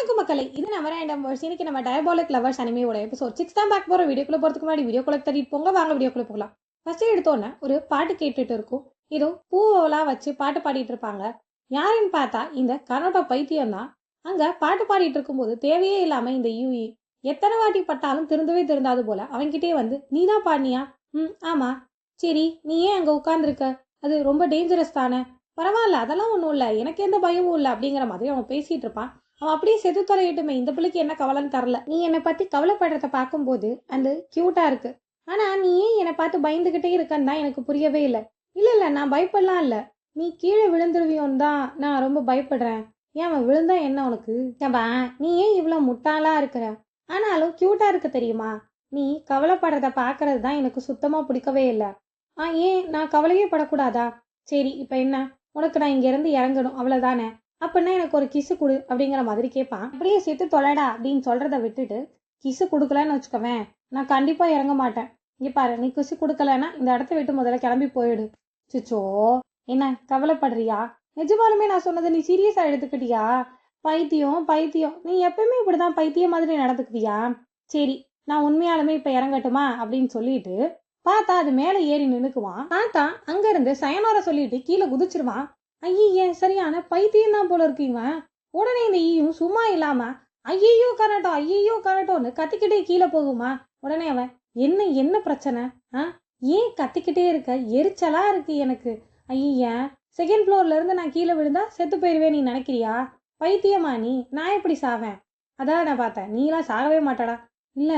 வணக்கம் மக்களே, இது நம்ம ரேண்டம் வேர்ஸ். இன்னைக்கு நம்ம டயபாலிக் லவர்ஸ் அனிமையோட எபிசோட் 6 தான் பார்க்க போறோம். வீடியோக்குள்ள போறதுக்கு முன்னாடி வீடியோக்குள்ள தட்டிட்டு போங்க, வாங்க வீடியோக்குள்ள போகலாம். ஃபர்ஸ்ட் எடுத்தோன்னே ஒரு பாட்டு கேட்டுட்டு இருக்கும். ஏதோ பூவெல்லாம் வச்சு பாட்டு பாடிட்டு இருப்பாங்க. யாருன்னு பார்த்தா இந்த கனோட பைத்தியம் தான். அங்க பாட்டு பாடிட்டு இருக்கும்போது தேவையே இல்லாம இந்த யூஇ எத்தனை வாட்டி பட்டாலும் திருந்தவே திருந்தாது போல அவன்கிட்டே வந்து, நீ தான் பாடினியா? ஆமா. சரி, நீ ஏன் அங்க உட்கார்ந்துருக்க? அது ரொம்ப டேஞ்சரஸ் தானே. பரவாயில்ல, அதெல்லாம் ஒன்றும் இல்லை, எனக்கு எந்த பயமும் இல்லை அப்படிங்கிற மாதிரி அவன் பேசிட்டு இருப்பான். அவன் அப்படியே செத்து தொலையிட்டுமே, இந்த பிள்ளைக்கு என்ன கவலைன்னு தரல. நீ என்னை பத்தி கவலைப்படுறத பார்க்கும்போது அந்த கியூட்டா இருக்கு. ஆனா நீ ஏன் என்னை பார்த்து பயந்துகிட்டே இருக்கன்னு தான் எனக்கு புரியவே இல்லை. இல்ல இல்ல, நான் பயப்படலாம் இல்ல. நீ கீழே விழுந்துருவியோன்னு தான் நான் ரொம்ப பயப்படுறேன். ஏன் அவன் விழுந்தா என்ன உனக்கு? ஏம்பா, நீ ஏன் இவ்வளவு முட்டாளா இருக்கிற? ஆனாலும் கியூட்டா இருக்கு தெரியுமா? நீ கவலைப்படுறத பாக்குறது தான் எனக்கு சுத்தமா பிடிக்கவே இல்லை. ஏன் நான் கவலையே படக்கூடாதா? சரி, இப்ப என்ன? உனக்கு நான் இங்க இருந்து இறங்கணும் அவ்வளவுதானே? அப்படின்னா எனக்கு ஒரு கிசு கொடு அப்படிங்கிற மாதிரி கேட்பான். அப்படியே சேர்த்து தொலைடா அப்படின்னு சொல்றத விட்டுட்டு, கிசு கொடுக்கலன்னு வச்சுக்கவேன், நான் கண்டிப்பா இறங்க மாட்டேன். இங்க பாரு, நீ கிசு கொடுக்கலன்னா இந்த இடத்த விட்டு முதல்ல கிளம்பி போயிடு. சிச்சோ, என்ன கவலைப்படுறியா? நிஜமாலுமே நான் சொன்னதை நீ சீரியஸா எடுத்துக்கிட்டியா? பைத்தியம் பைத்தியம், நீ எப்பயுமே இப்படிதான் பைத்தியம் மாதிரி நடந்துக்குவியா? சரி, நான் உண்மையாலுமே இப்ப இறங்கட்டுமா அப்படின்னு சொல்லிட்டு பார்த்தா அது மேல ஏறி நின்னுக்குவான். பார்த்தா அங்க இருந்து சயனோர சொல்லிட்டு கீழே குதிச்சிருவான். ஐயே, சரியான பைத்தியம் தான் போல இருக்கு இவன். உடனே இந்த ஈயும் சும்மா இல்லாம ஐயோ கரட்டோன்னு கத்திக்கிட்டே கீழே போகுமா. உடனே அவன், என்ன என்ன பிரச்சனை? ஏன் கத்திக்கிட்டே இருக்க? எரிச்சலா இருக்கு எனக்கு. ஐயா, செகண்ட் ஃப்ளோர்ல இருந்து நான் கீழே விழுந்தா செத்து போயிருவேன் நீ நினைக்கிறியா? பைத்தியமா நீ? நான் எப்படி சாவேன்? அதான் நான் பார்த்தேன், நீலாம் சாகவே மாட்டடா. இல்ல,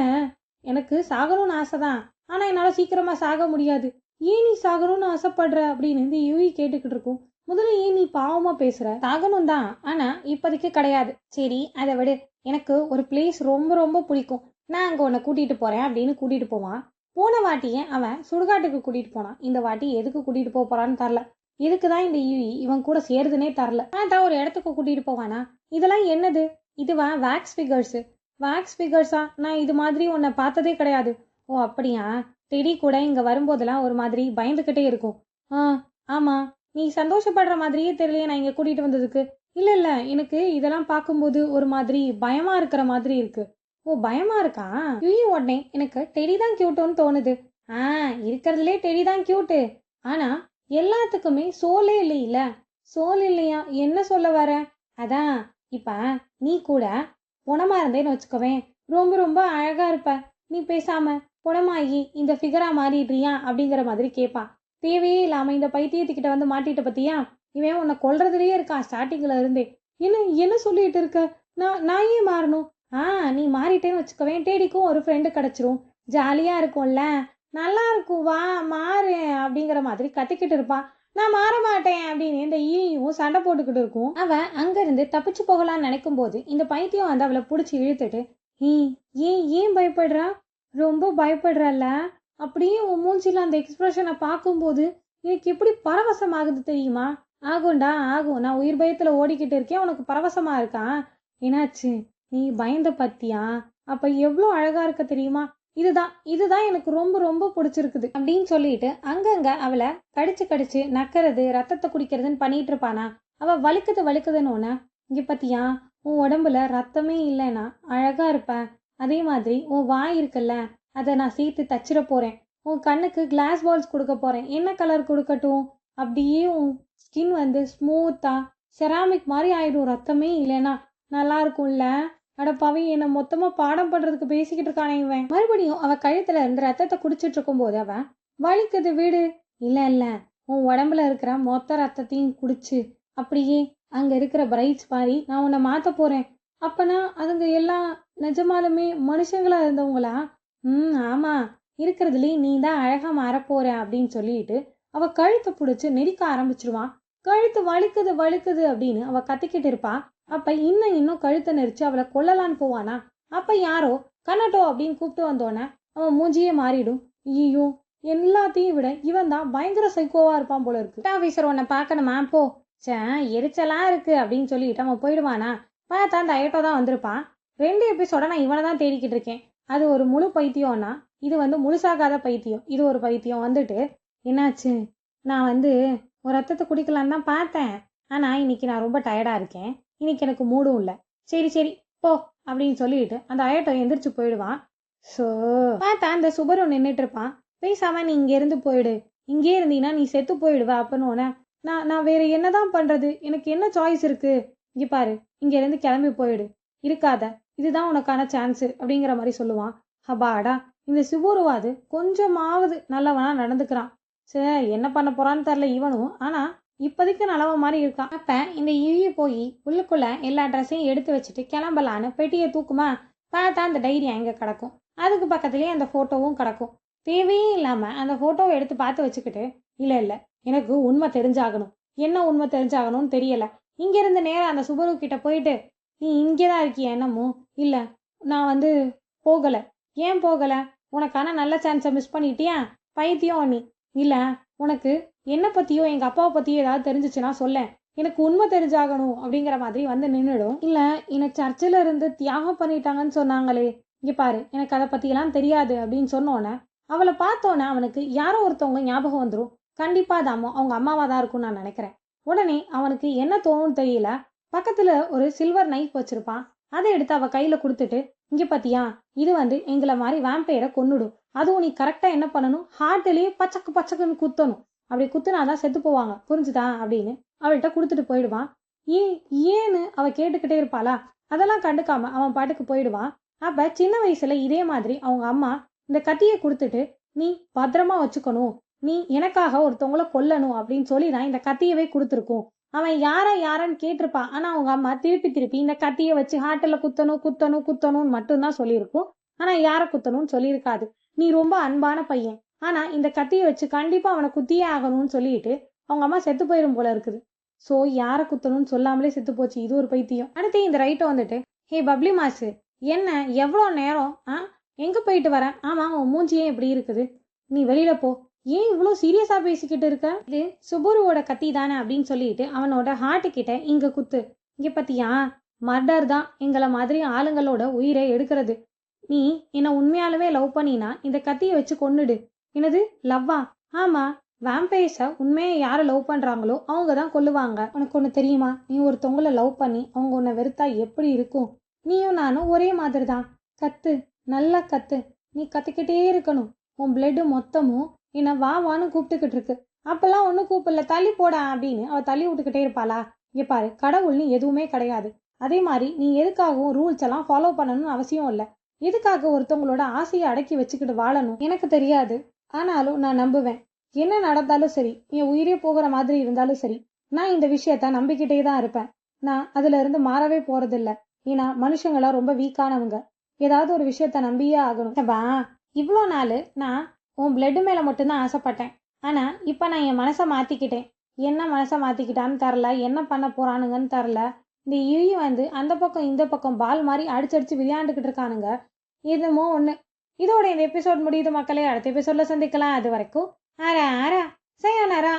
எனக்கு சாகணும்னு ஆசைதான், ஆனா என்னால சீக்கிரமா சாக முடியாது. ஏன் நீ சாகணும்னு ஆசைப்படுற அப்படின்னு இந்த யூவி கேட்டுக்கிட்டு இருக்கும். முதல்ல ஏன் நீ பாவமா பேசுற? சாகணும் தான், ஆனா இப்போதைக்கு கிடையாது. சரி, அதை விடு. எனக்கு ஒரு பிளேஸ் ரொம்ப ரொம்ப பிடிக்கும், நான் அங்க உன்னை கூட்டிட்டு போறேன் அப்படின்னு கூட்டிட்டு போவான். போன வாட்டியே அவன் சுடுகாட்டுக்கு கூட்டிட்டு போனான். இந்த வாட்டி எதுக்கு கூட்டிட்டு போறான்னு தரல. இதுக்குதான் இந்த யூவி இவன் கூட சேருதுன்னே தரல. ஆனா ஒரு இடத்துக்கு கூட்டிட்டு போவானா? இதெல்லாம் என்னது? இதுவா வேக்ஸ் ஃபிகர்ஸ்? வேக்ஸ் ஃபிகர்ஸா? நான் இது மாதிரி உன்னை பார்த்ததே கிடையாது. ஓ அப்படியா? டெடி கூட இங்க வரும்போதெல்லாம் ஒரு மாதிரி பயந்துகிட்டே இருக்கும். ஆமா, நீ சந்தோஷப்படுற மாதிரியே தெரியலையே நான் இங்க கூட்டிட்டு வந்ததுக்கு. இல்ல இல்ல, எனக்கு இதெல்லாம் பார்க்கும்போது ஒரு மாதிரி பயமா இருக்கிற மாதிரி இருக்கு. ஓ, பயமா இருக்கா? உடனே எனக்கு டெடி தான் கியூட்டுன்னு தோணுது. இருக்கிறதுலே டெடி தான் கியூட்டு. ஆனா எல்லாத்துக்குமே சோலே இல்லையில. சோல் இல்லையா? என்ன சொல்ல வர? அதான், இப்ப நீ கூட பொணமா இருந்தேன்னு வச்சுக்கவேன், ரொம்ப ரொம்ப அழகா இருப்ப. நீ பேசாம பொணமாகி இந்த ஃபிகரா மாறிடுறியா அப்படிங்கிற மாதிரி கேட்பான். தேவையே இல்லாம இந்த பைத்தியத்துக்கிட்ட வந்து மாட்டிட்ட பத்தியா? இவன் உன்னை கொல்றதுலயே இருக்கான் ஸ்டார்டிங்ல இருந்தே. என்ன என்ன சொல்லிட்டு இருக்க? நான் ஏன் மாறணும்? நீ மாறிட்டேன்னு வச்சுக்கவேன், டேடிக்கும் ஒரு ஃப்ரெண்டு கிடைச்சிரும், ஜாலியா இருக்கும்ல, நல்லா இருக்கும், வா மாறு அப்படிங்கிற மாதிரி கத்திக்கிட்டு இருப்பான். நான் மாற மாட்டேன் அப்படின்னு இந்த ஈயும் சண்டை போட்டுக்கிட்டு இருக்கும். அவன் அங்க இருந்து தப்பிச்சு போகலான்னு நினைக்கும் போது இந்த பைத்தியம் வந்து அவளை பிடிச்சி இழுத்துட்டு, ஏன் ஏன் பயப்படுறா? ரொம்ப பயப்படுறல்ல? அப்படியே உன் மூஞ்சில அந்த எக்ஸ்பிரஷனை பார்க்கும்போது எனக்கு எப்படி பரவசம் ஆகுது தெரியுமா? ஆகும்டா ஆகும், நான் உயிர் பயத்துல ஓடிக்கிட்டு இருக்கேன், உனக்கு பரவசமா இருக்கான்? என்னாச்சு? நீ பயந்த பத்தியா? அப்ப எவ்வளோ அழகா இருக்க தெரியுமா? இதுதான் இதுதான் எனக்கு ரொம்ப ரொம்ப பிடிச்சிருக்குது அப்படின்னு சொல்லிட்டு அங்கங்க அவளை கடிச்சு கடிச்சு நக்கிறது ரத்தத்தை குடிக்கிறதுன்னு பண்ணிட்டு இருப்பானா. அவ வலிக்குது வலிக்குதுன்னு, இங்க பத்தியா, உன் உடம்புல ரத்தமே இல்லைன்னா அழகா இருப்ப. அதே மாதிரி உன் வாய் இருக்குல்ல, அதை நான் சேர்த்து தச்சிட போறேன். உன் கண்ணுக்கு கிளாஸ் பால்ஸ் கொடுக்க போறேன். என்ன கலர் கொடுக்கட்டும்? அப்படியே உன் ஸ்கின் வந்து ஸ்மூத்தா செராமிக் மாதிரி ஆயிடும், ரத்தமே இல்லைன்னா. நல்லா இருக்கும்ல? அடப்பாவி, என்னை மொத்தமா பாடம் பண்றதுக்கு பேசிக்கிட்டு இருக்கானே இவன். மறுபடியும் அவ கழுத்துல இருந்து ரத்தத்தை குடிச்சிட்டு இருக்கும் போது அவன், வலிக்குது வீடு. இல்ல இல்ல, உன் உடம்புல இருக்கிற மொத்த ரத்தத்தையும் குடிச்சு அப்படியே அங்க இருக்கிற பிரைட்ஸ் மாதிரி நான் உன்னை மாத்த போறேன். அப்பனா அதுங்க எல்லாம் நிஜமாலுமே மனுஷங்களா இருந்தவங்களா? ஆமா, இருக்கிறதுலயே நீ தான் அழகா மாறப்போற அப்படின்னு சொல்லிட்டு அவ கழுத்தை பிடிச்சு நெரிக்க ஆரம்பிச்சிருவான். கழுத்து வலிக்குது வலிக்குது அப்படின்னு அவ கத்திக்கிட்டு இருப்பா. அப்ப இன்னும் கழுத்தை நெரிச்சு அவளை கொல்லலான்னு போவானா. அப்ப யாரோ கனட்டோ அப்படின்னு கூப்பிட்டு வந்தோன்னே அவன் மூஞ்சியே மாறிடும். ஐயோ, எல்லாத்தையும் விட இவன் தான் பயங்கர சைக்கோவா இருப்பான் போல இருக்கு. ஆபீசர் உன்னை பார்க்கணுமா? போ. எரிச்சலா இருக்கு அப்படின்னு சொல்லிட்டு அவன் போயிடுவானா. பார்த்தா அந்த ஐட்டோ தான் வந்திருப்பான். 2 எபிசோட நான் இவனை தான் தேடிக்கிட்டு இருக்கேன். அது ஒரு முழு பைத்தியம்னா, இது வந்து முழுசாகாத பைத்தியம். இது ஒரு பைத்தியம் வந்துட்டு, என்னாச்சு? நான் வந்து ஒரு ரத்தத்தை குடிக்கலான்னு தான் பார்த்தேன், ஆனா இன்னைக்கு நான் ரொம்ப டயர்டா இருக்கேன், இன்னைக்கு எனக்கு மூடும் இல்லை. சரி சரி, போ அப்படின்னு சொல்லிட்டு அந்த அயோட்டோ எந்திரிச்சு போயிடுவான். ஸோ பார்த்தா அந்த சுபரு நின்றுட்டு இருப்பான். பேசாம நீ இங்கேருந்து போயிடு, இங்கே இருந்தீங்கன்னா நீ செத்து போயிடுவ அப்படின்னு. நான் வேற என்னதான் பண்றது, எனக்கு என்ன சாய்ஸ் இருக்கு, இங்கே பாரு, இங்கேருந்து கிளம்பி போயிடு, இருக்காத, இதுதான் உனக்கான சான்ஸு அப்படிங்கிற மாதிரி சொல்லுவான். அப்பாடா, இந்த சுபுருவாது கொஞ்சமாவது நல்லவனா நடந்துக்கிறான். சரி, என்ன பண்ண போறான்னு தெரில இவனும். ஆனா இப்போதைக்கு நல்லவன் மாதிரி இருக்கான். அப்ப இந்த இழிய போய் உள்ளுக்குள்ள எல்லா ட்ரெஸ்ஸையும் எடுத்து வச்சுட்டு கிளம்பலான்னு பெட்டியை தூக்குமா, பார்த்தா அந்த டைரி அங்கே கிடக்கும். அதுக்கு பக்கத்துலேயே அந்த ஃபோட்டோவும் கிடக்கும். தேவையே இல்லாமல் அந்த ஃபோட்டோவை எடுத்து பார்த்து வச்சுக்கிட்டு, இல்லை இல்லை, எனக்கு உண்மை தெரிஞ்சாகணும், என்ன உண்மை தெரிஞ்சாகணும்னு தெரியலை. இங்கேருந்து நேராக அந்த சுபரு கிட்ட போயிட்டு, நீ இங்கே தான் இருக்கிய என்னமோ, இல்லை நான் போகலை. ஏன் போகலை, உனக்கான நல்ல சான்ஸை மிஸ் பண்ணிட்டியா, பைத்தியம் நீ. இல்லை, உனக்கு என்னை பற்றியோ எங்கள் அப்பாவை பற்றியோ ஏதாவது தெரிஞ்சிச்சுன்னா சொல்ல, எனக்கு உண்மை தெரிஞ்சாகணும் அப்படிங்கிற மாதிரி நின்றுடும். இல்லை, எனக்கு சர்ச்சில் இருந்து தியாகம் பண்ணிட்டாங்கன்னு சொன்னாங்களே, இங்கே பாரு, எனக்கு அதை பற்றியெல்லாம் தெரியாது அப்படின்னு சொன்னோன்னே அவளை பார்த்தோன்னே அவனுக்கு யாரோ ஒருத்தவங்க ஞாபகம் வந்துடும். கண்டிப்பாக அதாமோ அவங்க அம்மாவாக தான் இருக்கும்னு நான் நினைக்கிறேன். உடனே அவனுக்கு என்ன தோணுன்னு தெரியல, பக்கத்தில் ஒரு சில்வர் நைஃப் வச்சுருப்பான். அதை எடுத்து அவள் கையில் கொடுத்துட்டு, இங்கே பார்த்தியா, இது எங்களை மாதிரி வேம்பையரை கொன்னுடும். அதுவும் நீ கரெக்டாக என்ன பண்ணணும், ஹார்ட்லேயே பச்சக்கு பச்சக்குன்னு குத்தணும். அப்படி குத்துனாதான் செத்து போவாங்க, புரிஞ்சுதா அப்படின்னு அவள்கிட்ட கொடுத்துட்டு போயிடுவான். ஏன்னு அவள் கேட்டுக்கிட்டே இருப்பாளா, அதெல்லாம் கண்டுக்காம அவன் பாட்டுக்கு போயிடுவான். அப்போ சின்ன வயசுல இதே மாதிரி அவங்க அம்மா இந்த கத்தியை கொடுத்துட்டு, நீ பத்திரமா வச்சுக்கணும், நீ எனக்காக ஒருத்தவங்களை கொல்லணும் அப்படின்னு சொல்லி தான் இந்த கத்தியவே கொடுத்துருக்கும். அவன் யாரன்னு கேட்டிருப்பான். ஆனால் அவங்க அம்மா திருப்பி இந்த கத்தியை வச்சு ஹார்ட்டில் குத்தணும்னு மட்டும்தான் சொல்லியிருக்கும். ஆனால் யாரை குத்தணும்னு சொல்லியிருக்காது. நீ ரொம்ப அன்பான பையன், ஆனால் இந்த கத்தியை வச்சு கண்டிப்பாக அவனை குத்தியே ஆகணும்னு சொல்லிட்டு அவங்க அம்மா செத்து போயிடும் போல இருக்குது. ஸோ யாரை குத்தணும்னு சொல்லாமலே செத்து போச்சு, இது ஒரு பைத்தியம். அடுத்து இந்த ரைட்டை ஹே பப்ளி மாசு, என்ன எவ்வளோ நேரம் எங்கே போயிட்டு வரேன், ஆமாம் உன் மூஞ்சியே இப்படி இருக்குது, நீ வெளியில போ, ஏன் இவ்வளோ சீரியஸாக பேசிக்கிட்டு இருக்க, இது சுபுருவோட கத்தி தானே அப்படின்னு சொல்லிட்டு அவனோட ஹார்ட்டு கிட்ட இங்கே குத்து. இங்கே பார்த்தியா, மர்டர் தான் எங்களை மாதிரி ஆளுங்களோட உயிரை எடுக்கிறது. நீ என்னை உண்மையாலுமே லவ் பண்ணினா இந்த கத்தியை வச்சு கொன்னுடு. என்னது லவ்வா, ஆமாம், வேம்பையர்ஸை உண்மையை யாரை லவ் பண்ணுறாங்களோ அவங்க தான் கொல்லுவாங்க. உனக்கு ஒன்று தெரியுமா, நீ ஒருத்தவங்களை லவ் பண்ணி அவங்க உன்னை வெறுத்தா எப்படி இருக்கும், நீயும் நானும் ஒரே மாதிரி தான். கத்து, நல்லா கத்து, நீ கத்திக்கிட்டே இருக்கணும். உன் பிளட்டு மொத்தமும் என்னை வான்னு கூப்பிட்டுக்கிட்டு இருக்கு. அப்பெல்லாம் ஒன்றும் கூப்பிடல, தள்ளி போடா அப்படின்னு அவள் தள்ளி விட்டுக்கிட்டே இருப்பாளா. இங்கே பாரு, கடவுள்னு எதுவுமே கிடையாது. அதே மாதிரி நீ எதுக்காகவும் ரூல்ஸ் எல்லாம் ஃபாலோ பண்ணணும்னு அவசியம் இல்லை. எதுக்காக ஒருத்தவங்களோட ஆசையை அடக்கி வச்சுக்கிட்டு வாழணும் எனக்கு தெரியாது. ஆனாலும் நான் நம்புவேன். என்ன நடந்தாலும் சரி, என் உயிரே போகிற மாதிரி இருந்தாலும் சரி, நான் இந்த விஷயத்த நம்பிக்கிட்டே தான் இருப்பேன். நான் அதுல இருந்து மாறவே போறதில்ல. ஏன்னா மனுஷங்களா ரொம்ப வீக்கானவங்க. ஏதாவது ஒரு விஷயத்த நம்பியே ஆகணும். இவ்வளோ நாள் நான் உன் பிளட்டு மேலே மட்டும்தான் ஆசைப்பட்டேன். ஆனால் இப்போ நான் என் மனசை மாற்றிக்கிட்டேன். என்ன மனசை மாற்றிக்கிட்டான்னு தெரில, என்ன பண்ண போகிறானுங்கன்னு தெரில. இந்த இழி அந்த பக்கம் இந்த பக்கம் பால் மாதிரி அடிச்சடிச்சு விளையாண்டுக்கிட்டு இருக்கானுங்க. இதுமோ ஒன்று. இதோட இந்த எபிசோட் முடியுது மக்களே. அடுத்த எபிசோடில் சந்திக்கலாம். அது வரைக்கும் ஆரா ஆரா, சயோனாரா.